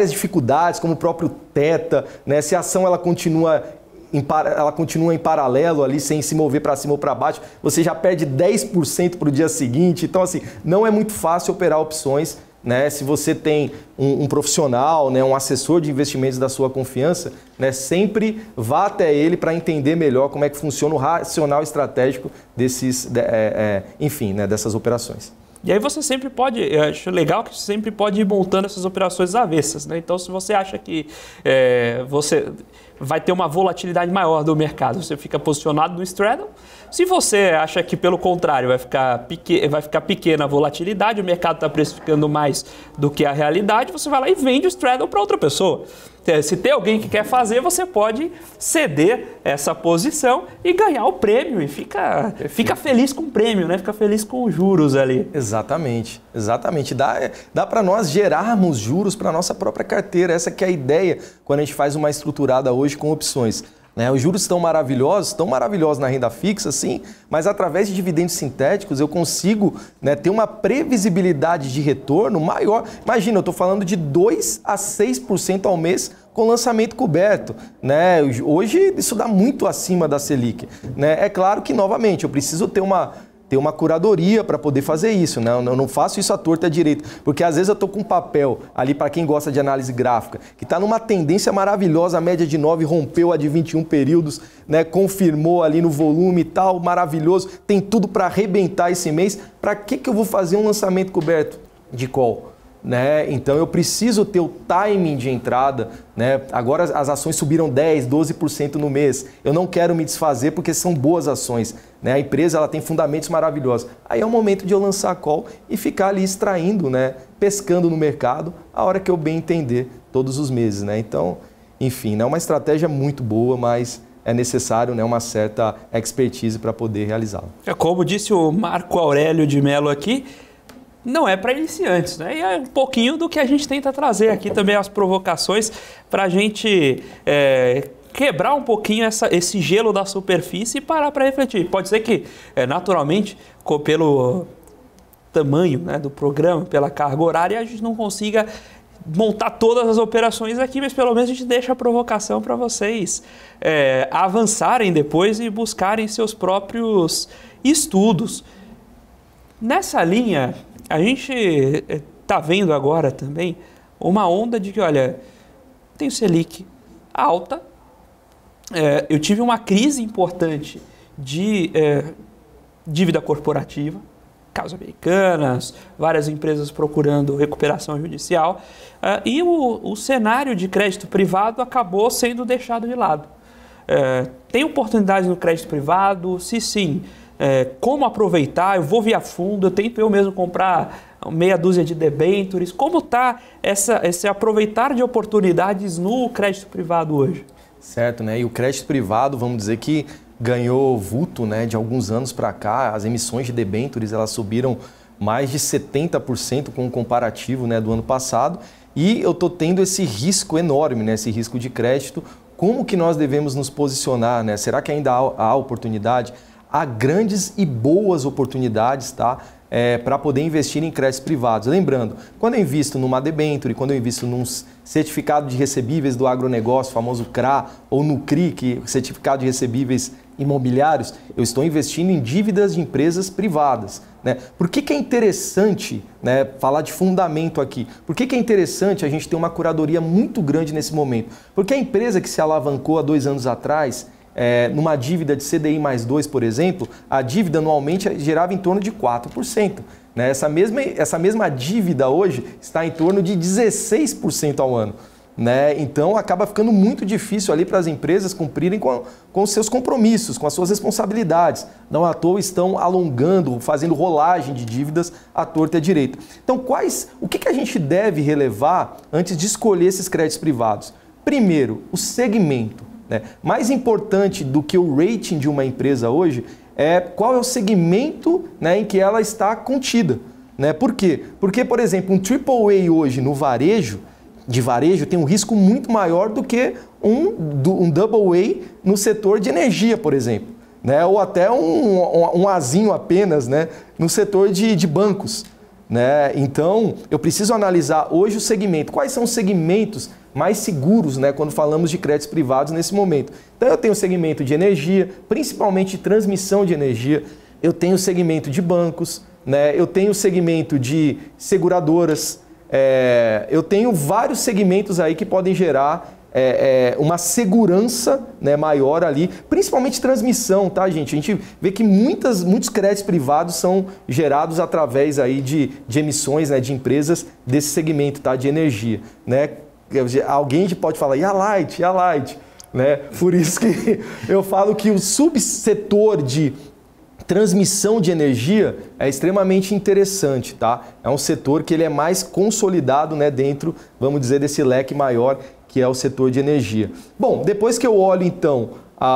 dificuldades, como o próprio teta, né? Se a ação ela continua em paralelo ali, sem se mover para cima ou para baixo, você já perde 10% para o dia seguinte. Então, assim, não é muito fácil operar opções, né? Se você tem um profissional, né, um assessor de investimentos da sua confiança, né, sempre vá até ele para entender melhor como é que funciona o racional estratégico dessas operações. E aí você sempre pode, eu acho legal que você sempre pode ir montando essas operações avessas, né? Então, se você acha que você vai ter uma volatilidade maior do mercado, você fica posicionado no straddle. Se você acha que, pelo contrário, vai ficar pequena a volatilidade, o mercado está precificando mais do que a realidade, você vai lá e vende o straddle para outra pessoa. Se tem alguém que quer fazer, você pode ceder essa posição e ganhar o prêmio. E fica feliz com o prêmio, né? Fica feliz com os juros ali. Exatamente, exatamente. Dá para nós gerarmos juros para a nossa própria carteira. Essa que é a ideia quando a gente faz uma estruturada hoje com opções. Os juros estão maravilhosos na renda fixa, sim, mas através de dividendos sintéticos eu consigo, né, ter uma previsibilidade de retorno maior. Imagina, eu estou falando de 2 a 6% ao mês com lançamento coberto, né? Hoje isso dá muito acima da Selic, né? É claro que, novamente, eu preciso ter uma curadoria para poder fazer isso, né? Eu não faço isso à torta e à direita, porque às vezes eu estou com um papel ali, para quem gosta de análise gráfica, que está numa tendência maravilhosa, a média de 9 rompeu a de 21 períodos, né? Confirmou ali no volume e tal, maravilhoso, tem tudo para arrebentar esse mês. Para que eu vou fazer um lançamento coberto de call? Né? Então eu preciso ter o timing de entrada, né? Agora as ações subiram 10%, 12% no mês. Eu não quero me desfazer porque são boas ações, né? A empresa ela tem fundamentos maravilhosos. Aí é o momento de eu lançar a call e ficar ali extraindo, né? Pescando no mercado a hora que eu bem entender todos os meses, né? Então, enfim, é uma estratégia muito boa, mas é necessário, né, uma certa expertise para poder realizá-la. Como disse o Marco Aurélio de Mello aqui, não é para iniciantes, né? E é um pouquinho do que a gente tenta trazer aqui também, as provocações, para a gente quebrar um pouquinho esse gelo da superfície e parar para refletir. Pode ser que, naturalmente, pelo tamanho, né, do programa, pela carga horária, a gente não consiga montar todas as operações aqui, mas pelo menos a gente deixa a provocação para vocês avançarem depois e buscarem seus próprios estudos. Nessa linha, a gente está vendo agora também uma onda de que, olha, tem o Selic alta, eu tive uma crise importante de dívida corporativa, casos americanas, várias empresas procurando recuperação judicial, e o cenário de crédito privado acabou sendo deixado de lado. Tem oportunidades no crédito privado? Se sim, como aproveitar? Eu vou via fundo, eu tento eu mesmo comprar meia dúzia de debêntures. Como está esse aproveitar de oportunidades no crédito privado hoje? Certo, né? E o crédito privado, vamos dizer que ganhou vulto, né, de alguns anos para cá. As emissões de debêntures elas subiram mais de 70% com o comparativo, né, do ano passado, e eu estou tendo esse risco enorme, né, esse risco de crédito. Como que nós devemos nos posicionar, né? Será que ainda há oportunidade? Há grandes e boas oportunidades, tá? Para poder investir em créditos privados. Lembrando, quando eu invisto numa debenture, quando eu invisto num certificado de recebíveis do agronegócio, famoso CRA, ou no CRI, que é certificado de recebíveis imobiliários, eu estou investindo em dívidas de empresas privadas. Né? Por que é interessante, né, falar de fundamento aqui? Por que é interessante a gente ter uma curadoria muito grande nesse momento? Porque a empresa que se alavancou há 2 anos atrás, numa dívida de CDI mais 2, por exemplo, a dívida anualmente gerava em torno de 4%. Né? Essa mesma dívida hoje está em torno de 16% ao ano. Né? Então acaba ficando muito difícil ali para as empresas cumprirem com os seus compromissos, com as suas responsabilidades. Não à toa estão alongando, fazendo rolagem de dívidas à torta e à direita. Então o que a gente deve relevar antes de escolher esses créditos privados? Primeiro, o segmento. Né? Mais importante do que o rating de uma empresa hoje é qual é o segmento, né, em que ela está contida. Né? Por quê? Porque, por exemplo, um AAA hoje no varejo, tem um risco muito maior do que um AA no setor de energia, por exemplo. Né? Ou até um Azinho apenas, né, no setor de bancos. Né? Então, eu preciso analisar hoje o segmento. Quais são os segmentos mais seguros, né, quando falamos de créditos privados nesse momento? Então, eu tenho o segmento de energia, principalmente de transmissão de energia. Eu tenho o segmento de bancos, né? Eu tenho o segmento de seguradoras. Eu tenho vários segmentos aí que podem gerar uma segurança, né, maior ali, principalmente transmissão, tá, gente? A gente vê que muitos créditos privados são gerados através aí de emissões, né, de empresas desse segmento, tá, de energia, né? Alguém pode falar, e a Light? Né? Por isso que eu falo que o subsetor de transmissão de energia é extremamente interessante, tá? É um setor que ele é mais consolidado, né, dentro, vamos dizer, desse leque maior que é o setor de energia. Bom, depois que eu olho então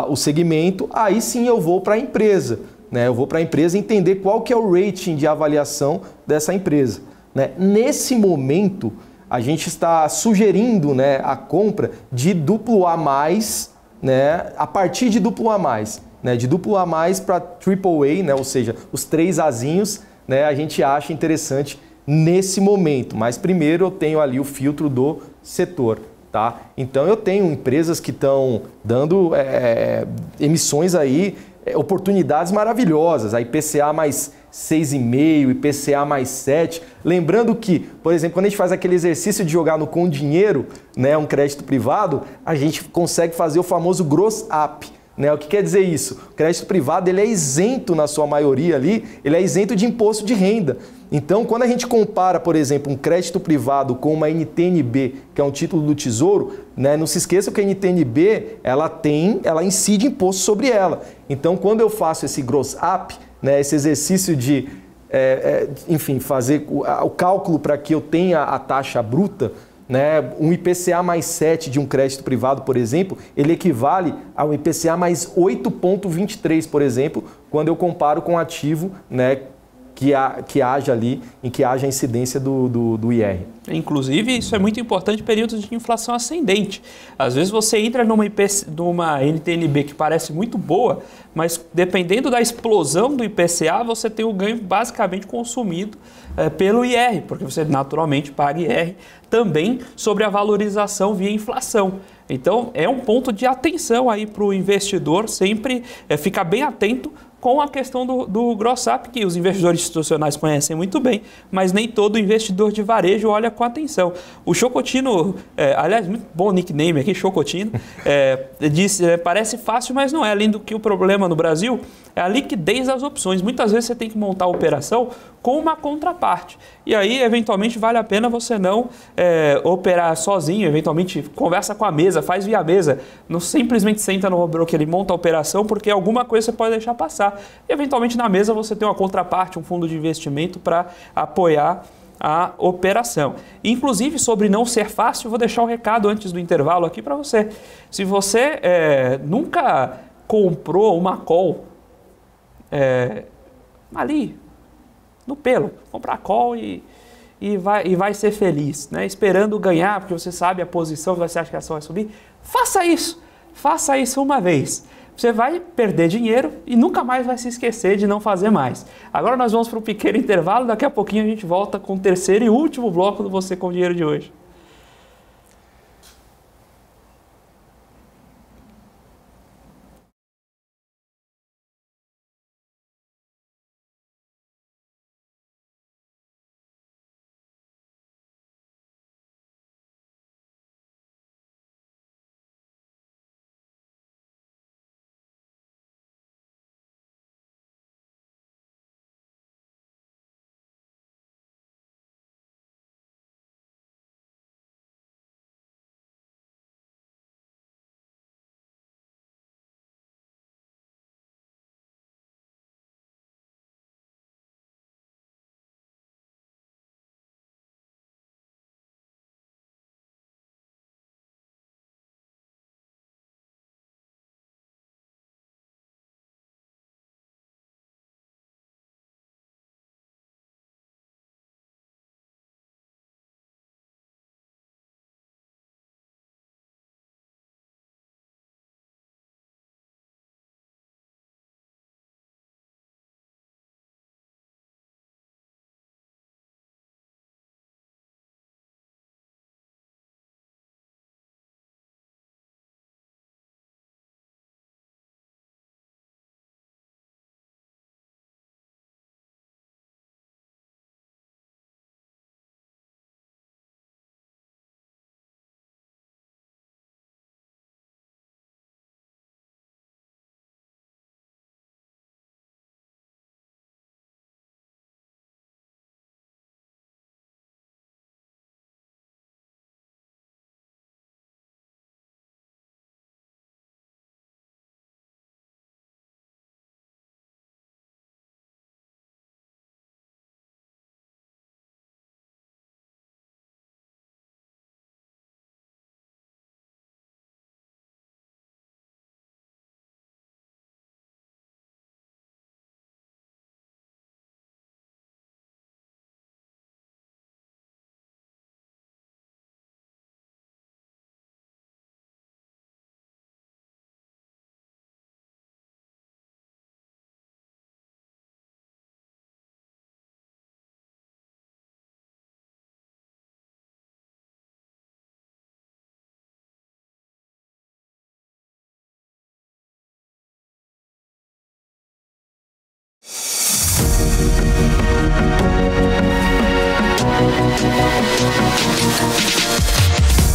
o segmento, aí sim eu vou para a empresa, né? Eu vou para a empresa entender qual que é o rating de avaliação dessa empresa, né? Nesse momento, a gente está sugerindo, né, a compra de AA+, né, a partir de AA+. Né, de AA+ para AAA, né, ou seja, os 3 Azinhos, né, a gente acha interessante nesse momento. Mas primeiro eu tenho ali o filtro do setor. Tá? Então eu tenho empresas que estão dando emissões aí, oportunidades maravilhosas, a IPCA mais 6,5, IPCA mais 7. Lembrando que, por exemplo, quando a gente faz aquele exercício de jogar no com dinheiro, né, um crédito privado, a gente consegue fazer o famoso gross up. Né? O que quer dizer isso? O crédito privado ele é isento, na sua maioria ali, ele é isento de imposto de renda. Então, quando a gente compara, por exemplo, um crédito privado com uma NTN-B, que é um título do Tesouro, né, não se esqueça que a NTN-B ela incide imposto sobre ela. Então, quando eu faço esse gross up, né, esse exercício de, enfim, fazer o cálculo para que eu tenha a taxa bruta, né, um IPCA mais 7 de um crédito privado, por exemplo, ele equivale a um IPCA mais 8,23, por exemplo, quando eu comparo com um ativo, né, que haja ali, em que haja a incidência do IR. Inclusive, isso é muito importante em períodos de inflação ascendente. Às vezes você entra numa NTN-B que parece muito boa, mas dependendo da explosão do IPCA, você tem o ganho basicamente consumido pelo IR, porque você naturalmente paga IR também sobre a valorização via inflação. Então, é um ponto de atenção aí para o investidor sempre ficar bem atento com a questão do gross up, que os investidores institucionais conhecem muito bem, mas nem todo investidor de varejo olha com atenção. O Chocotino, aliás, muito bom nickname aqui, Chocotino, disse, parece fácil, mas não é. Além do que o problema no Brasil é a liquidez das opções. Muitas vezes você tem que montar a operação com uma contraparte. E aí, eventualmente, vale a pena você não operar sozinho, eventualmente conversa com a mesa, faz via mesa, não simplesmente senta no broker e monta a operação, porque alguma coisa você pode deixar passar. E, eventualmente, na mesa você tem uma contraparte, um fundo de investimento para apoiar a operação. Inclusive, sobre não ser fácil, vou deixar um recado antes do intervalo aqui para você. Se você nunca comprou uma call ali no pelo, comprar call e vai ser feliz, né? Esperando ganhar, porque você sabe a posição, você acha que a ação vai subir. Faça isso uma vez. Você vai perder dinheiro e nunca mais vai se esquecer de não fazer mais. Agora nós vamos para um pequeno intervalo, daqui a pouquinho a gente volta com o terceiro e último bloco do Você com Dinheiro de hoje.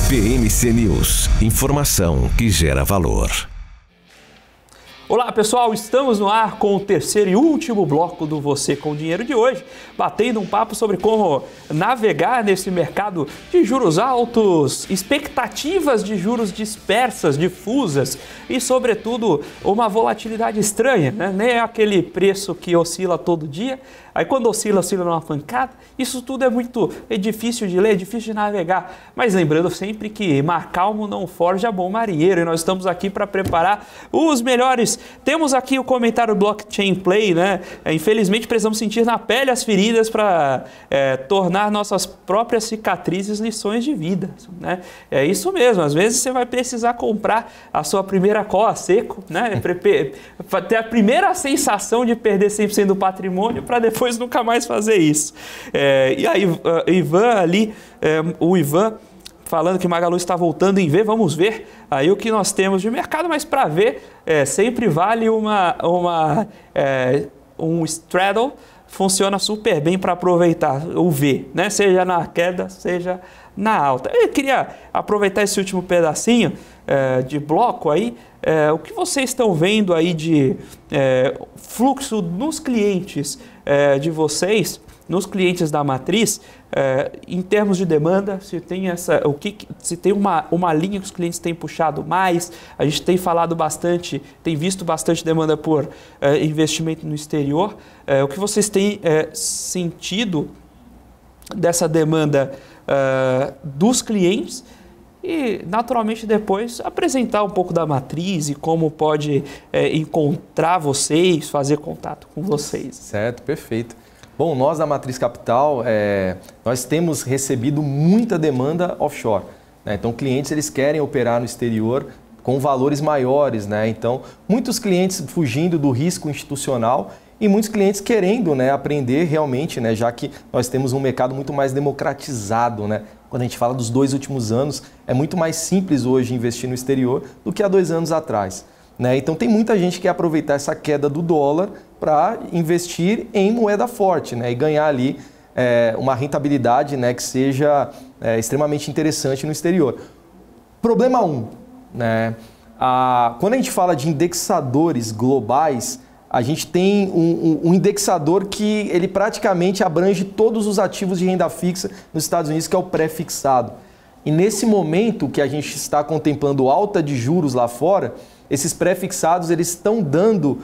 PMC News, informação que gera valor. Olá pessoal, estamos no ar com o terceiro e último bloco do Você com Dinheiro de hoje, batendo um papo sobre como navegar nesse mercado de juros altos, expectativas de juros dispersas, difusas e, sobretudo, uma volatilidade estranha, né? Nem é aquele preço que oscila todo dia, aí quando oscila numa pancada. Isso tudo é difícil de ler, é difícil de navegar, mas lembrando sempre que mar calmo não forja bom marinheiro, e nós estamos aqui para preparar os melhores. Temos aqui o comentário do Blockchain Play, né? Infelizmente precisamos sentir na pele as feridas para tornar nossas próprias cicatrizes lições de vida, né? É isso mesmo, às vezes você vai precisar comprar a sua primeira call a seco, né? Ter a primeira sensação de perder 100% do patrimônio para depois nunca mais fazer isso. E aí, Ivan ali, o Ivan falando que Magalu está voltando em V, vamos ver aí o que nós temos de mercado, mas para ver sempre vale um straddle, funciona super bem para aproveitar o V, né? Seja na queda, seja na alta. Eu queria aproveitar esse último pedacinho de bloco aí, o que vocês estão vendo aí de fluxo nos clientes de vocês, nos clientes da matriz, em termos de demanda, se tem uma linha que os clientes têm puxado mais. A gente tem falado bastante, tem visto bastante demanda por investimento no exterior. O que vocês têm sentido dessa demanda dos clientes? E, naturalmente, depois apresentar um pouco da matriz e como pode encontrar vocês, fazer contato com vocês. Certo, perfeito. Bom, nós da Matriz Capital, nós temos recebido muita demanda offshore, né? Então, clientes eles querem operar no exterior com valores maiores, né? Então, muitos clientes fugindo do risco institucional e muitos clientes querendo, né, aprender realmente, né, já que nós temos um mercado muito mais democratizado, né? Quando a gente fala dos 2 últimos anos, é muito mais simples hoje investir no exterior do que há 2 anos atrás, né? Então tem muita gente que quer aproveitar essa queda do dólar para investir em moeda forte, né, e ganhar ali uma rentabilidade, né, que seja extremamente interessante no exterior. Problema 1, né? Quando a gente fala de indexadores globais, a gente tem um indexador que ele praticamente abrange todos os ativos de renda fixa nos Estados Unidos, que é o pré-fixado. E nesse momento que a gente está contemplando alta de juros lá fora, esses pré-fixados eles estão dando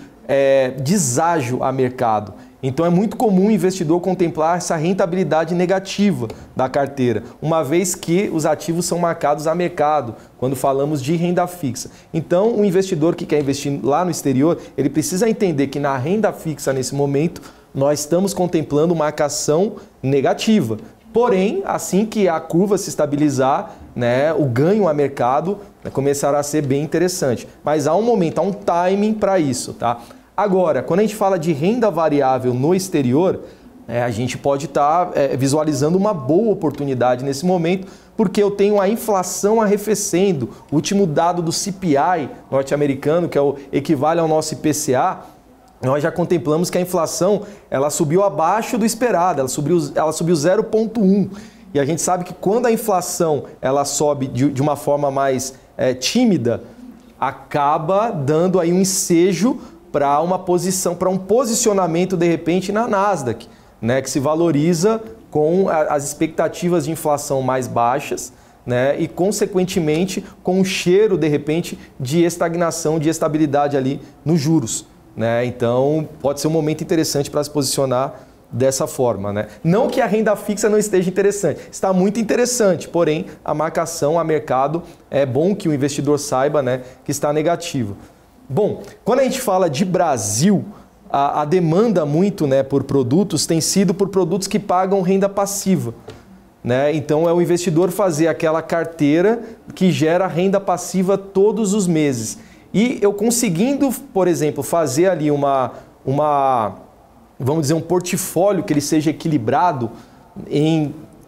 deságio a mercado. Então é muito comum o investidor contemplar essa rentabilidade negativa da carteira, uma vez que os ativos são marcados a mercado, quando falamos de renda fixa. Então o investidor que quer investir lá no exterior, ele precisa entender que na renda fixa nesse momento nós estamos contemplando marcação negativa. Porém, assim que a curva se estabilizar, né, o ganho a mercado começará a ser bem interessante. Mas há um momento, há um timing para isso, tá? Agora, quando a gente fala de renda variável no exterior, a gente pode estar visualizando uma boa oportunidade nesse momento, porque eu tenho a inflação arrefecendo. O último dado do CPI norte-americano, que equivale ao nosso IPCA, nós já contemplamos que a inflação ela subiu abaixo do esperado, ela subiu 0,1. E a gente sabe que quando a inflação ela sobe de uma forma mais tímida, acaba dando aí um ensejo para um posicionamento de repente na Nasdaq, né, que se valoriza com as expectativas de inflação mais baixas, né, e consequentemente com um cheiro de repente de estagnação, de estabilidade ali nos juros, né? Então pode ser um momento interessante para se posicionar dessa forma, né? Não que a renda fixa não esteja interessante, está muito interessante, porém a marcação a mercado é bom que o investidor saiba, né, que está negativa. Bom, quando a gente fala de Brasil, a demanda muito, né, por produtos tem sido por produtos que pagam renda passiva, né? Então é o investidor fazer aquela carteira que gera renda passiva todos os meses. E eu conseguindo, por exemplo, fazer ali vamos dizer, um portfólio que ele seja equilibrado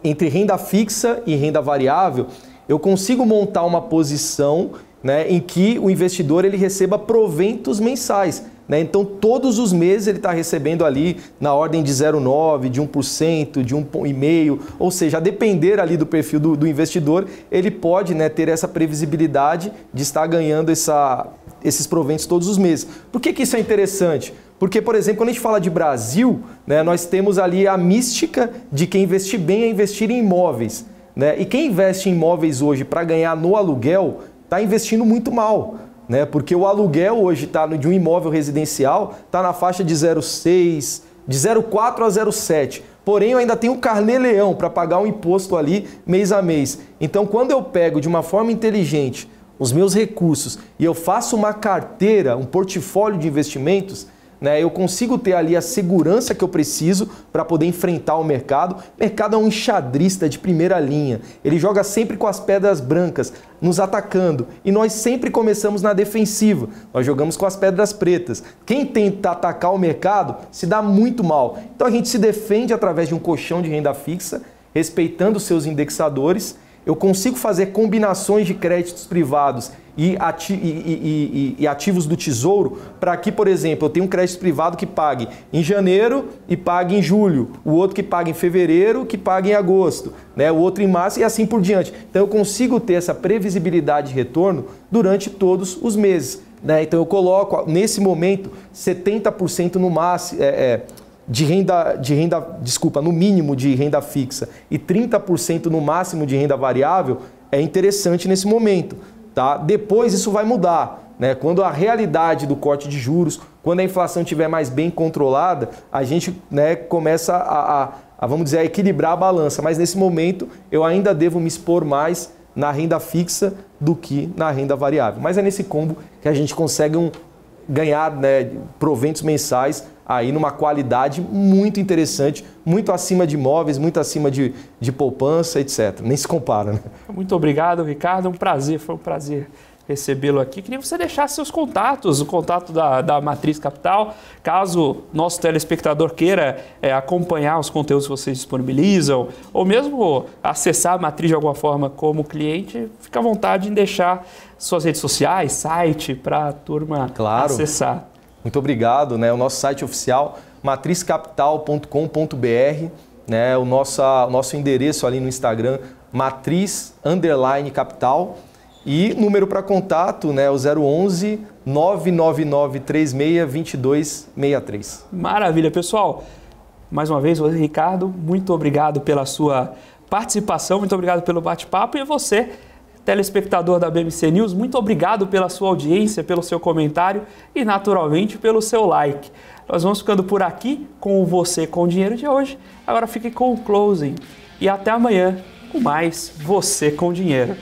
entre renda fixa e renda variável, eu consigo montar uma posição, né, em que o investidor ele receba proventos mensais, né? Então todos os meses ele está recebendo ali na ordem de 0,9%, de 1%, de 1,5%, ou seja, a depender ali do perfil do investidor, ele pode, né, ter essa previsibilidade de estar ganhando esses proventos todos os meses. Por que isso é interessante? Porque, por exemplo, quando a gente fala de Brasil, né, nós temos ali a mística de que investir bem é investir em imóveis, né? E quem investe em imóveis hoje para ganhar no aluguel está investindo muito mal, né? Porque o aluguel hoje de um imóvel residencial está na faixa de 0,6, de 0,4 a 0,7. Porém, eu ainda tenho o carnê-leão para pagar um imposto ali mês a mês. Então, quando eu pego de uma forma inteligente os meus recursos e eu faço uma carteira, um portfólio de investimentos, né, eu consigo ter ali a segurança que eu preciso para poder enfrentar o mercado. O mercado é um enxadrista de primeira linha. Ele joga sempre com as pedras brancas, nos atacando. E nós sempre começamos na defensiva. Nós jogamos com as pedras pretas. Quem tenta atacar o mercado se dá muito mal. Então a gente se defende através de um colchão de renda fixa, respeitando os seus indexadores. Eu consigo fazer combinações de créditos privados e ativos do Tesouro para que, por exemplo, eu tenha um crédito privado que pague em janeiro e pague em julho, o outro que pague em fevereiro, que pague em agosto, né? O outro em março e assim por diante. Então eu consigo ter essa previsibilidade de retorno durante todos os meses, né? Então eu coloco, nesse momento, 70% no máximo... no mínimo de renda fixa e 30% no máximo de renda variável é interessante nesse momento, tá? Depois isso vai mudar, né? Quando a realidade do corte de juros, quando a inflação estiver mais bem controlada, a gente, né, começa vamos dizer, a equilibrar a balança, mas nesse momento eu ainda devo me expor mais na renda fixa do que na renda variável. Mas é nesse combo que a gente consegue ganhar, né, proventos mensais aí numa qualidade muito interessante, muito acima de imóveis, muito acima de poupança, etc. Nem se compara, né? Muito obrigado, Ricardo. Foi um prazer recebê-lo aqui. Queria que você deixasse seus contatos, o contato da Matriz Capital, caso nosso telespectador queira acompanhar os conteúdos que vocês disponibilizam, ou mesmo acessar a Matriz de alguma forma como cliente, fica à vontade em deixar suas redes sociais, site, para a turma acessar. Muito obrigado, né? O nosso site oficial, matrizcapital.com.br, né? O nosso endereço ali no Instagram, matriz_capital. E número para contato, né? O 011 999 36 2263. Maravilha, pessoal. Mais uma vez, Ricardo, muito obrigado pela sua participação, muito obrigado pelo bate-papo. E você, telespectador da BMC News, muito obrigado pela sua audiência, pelo seu comentário e, naturalmente, pelo seu like. Nós vamos ficando por aqui com o Você com Dinheiro de hoje. Agora fique com o closing. E até amanhã com mais Você com Dinheiro.